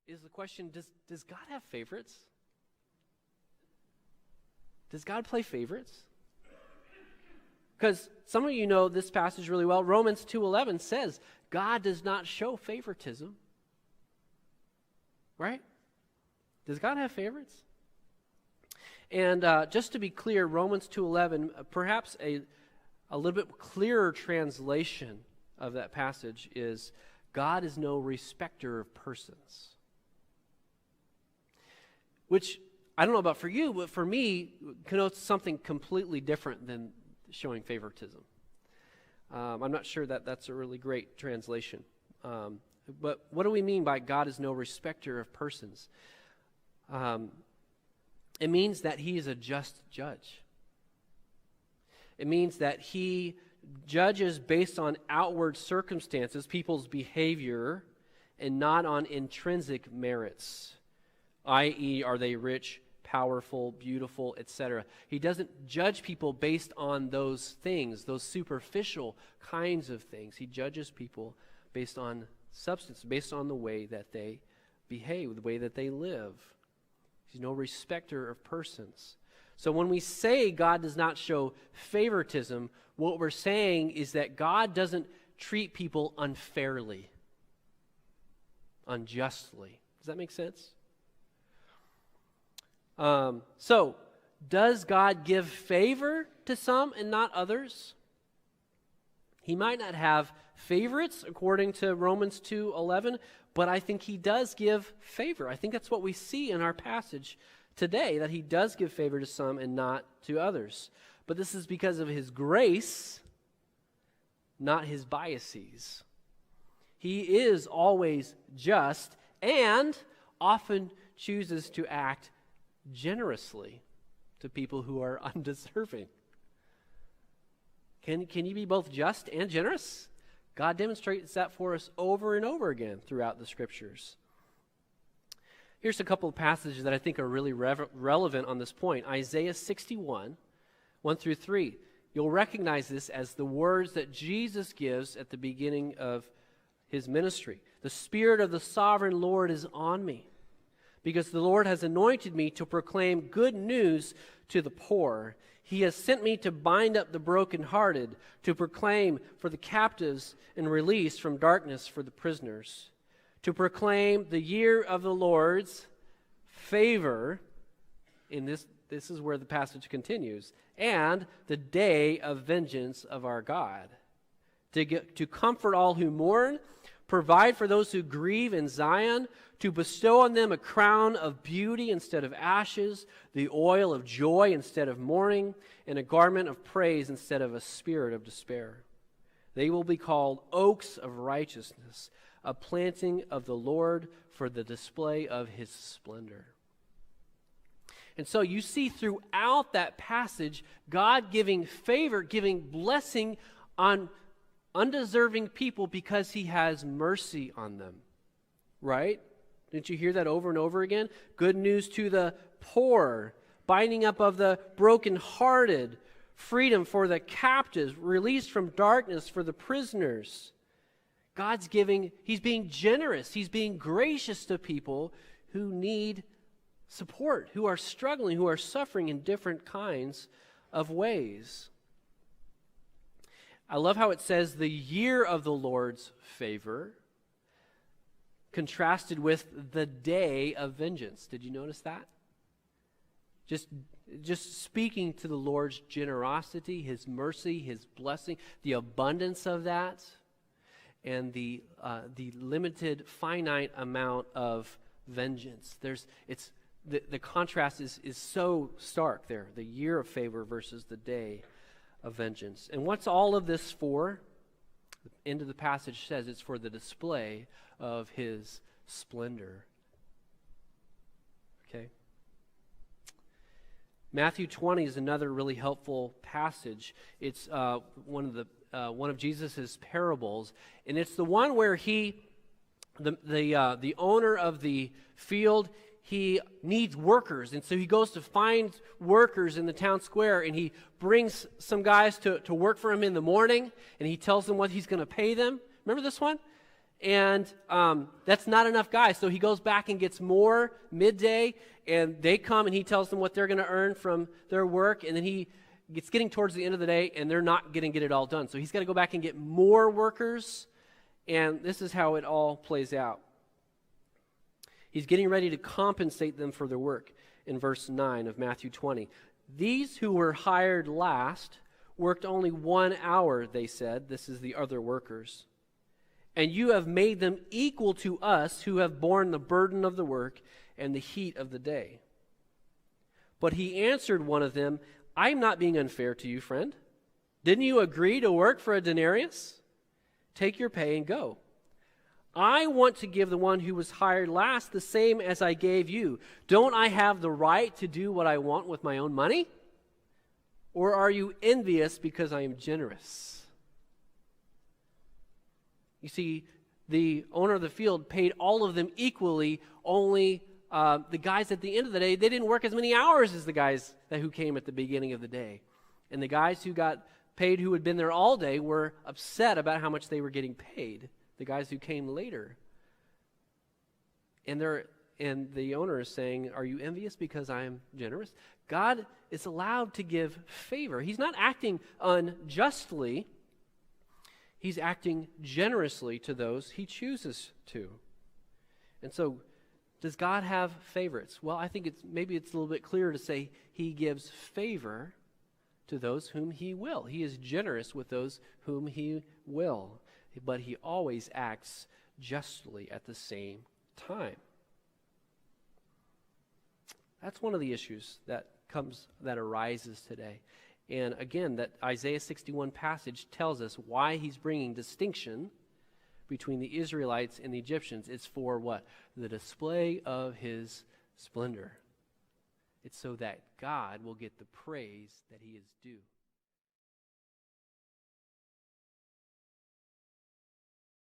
is the question, does God have favorites? Does God play favorites? Because some of you know this passage really well. Romans 2:11 says God does not show favoritism. Right? Does God have favorites? And just to be clear, Romans 2:11, perhaps a little bit clearer translation of that passage is, God is no respecter of persons. Which, I don't know about for you, but for me, connotes something completely different than showing favoritism. I'm not sure that that's a really great translation. But what do we mean by God is no respecter of persons? It means that he is a just judge. It means that he judges based on outward circumstances, people's behavior, and not on intrinsic merits, i.e., are they rich, powerful, beautiful, etc. He doesn't judge people based on those things, those superficial kinds of things. He judges people based on substance, based on the way that they behave, the way that they live. He's no respecter of persons. So when we say God does not show favoritism, what we're saying is that God doesn't treat people unfairly, unjustly. Does that make sense? So, does God give favor to some and not others? He might not have favorites according to Romans 2:11, but I think he does give favor. I think that's what we see in our passage today, that he does give favor to some and not to others. But this is because of his grace, not his biases. He is always just and often chooses to act generously to people who are undeserving. Can you be both just and generous? God demonstrates that for us over and over again throughout the Scriptures. Here's a couple of passages that I think are really relevant on this point. Isaiah 61, 1 through 3. You'll recognize this as the words that Jesus gives at the beginning of his ministry. The Spirit of the Sovereign Lord is on me, because the Lord has anointed me to proclaim good news to the poor. He has sent me to bind up the brokenhearted, to proclaim for the captives and release from darkness for the prisoners, to proclaim the year of the Lord's favor, in this is where the passage continues, and the day of vengeance of our God, to comfort all who mourn, provide for those who grieve in Zion, to bestow on them a crown of beauty instead of ashes, the oil of joy instead of mourning, and a garment of praise instead of a spirit of despair. They will be called oaks of righteousness, a planting of the Lord for the display of his splendor. And so you see throughout that passage, God giving favor, giving blessing on undeserving people because he has mercy on them. Right? Didn't you hear that over and over again? Good news to the poor, binding up of the brokenhearted, freedom for the captives, release from darkness for the prisoners. He's being generous, he's being gracious to people who need support, who are struggling, who are suffering in different kinds of ways. I love how it says the year of the Lord's favor, contrasted with the day of vengeance. Did you notice that? Just speaking to the Lord's generosity, his mercy, his blessing, the abundance of that, and the limited, finite amount of vengeance. The contrast is so stark there, the year of favor versus the day of vengeance. And what's all of this for? The end of the passage says it's for the display of his splendor. Okay? Matthew 20 is another really helpful passage. It's one of Jesus' parables, and it's the one where the owner of the field, he needs workers, and so he goes to find workers in the town square, and he brings some guys to work for him in the morning, and he tells them what he's going to pay them. Remember this one? And that's not enough guys. So he goes back and gets more midday, and they come and he tells them what they're going to earn from their work. And then it's getting towards the end of the day, and they're not going to get it all done. So he's got to go back and get more workers. And this is how it all plays out. He's getting ready to compensate them for their work in verse 9 of Matthew 20. These who were hired last worked only 1 hour, they said. This is the other workers. And you have made them equal to us who have borne the burden of the work and the heat of the day. But he answered one of them, I am not being unfair to you, friend. Didn't you agree to work for a denarius? Take your pay and go. I want to give the one who was hired last the same as I gave you. Don't I have the right to do what I want with my own money? Or are you envious because I am generous? You see, the owner of the field paid all of them equally, only the guys at the end of the day, they didn't work as many hours as the guys who came at the beginning of the day. And the guys who got paid, who had been there all day, were upset about how much they were getting paid. The guys who came later. And the owner is saying, are you envious because I am generous? God is allowed to give favor. He's not acting unjustly. He's acting generously to those he chooses to. And so, does God have favorites? Well, I think maybe it's a little bit clearer to say he gives favor to those whom he will. He is generous with those whom he will. But he always acts justly at the same time. That's one of the issues that arises today. And again, that Isaiah 61 passage tells us why he's bringing distinction between the Israelites and the Egyptians. It's for what? The display of his splendor. It's so that God will get the praise that he is due.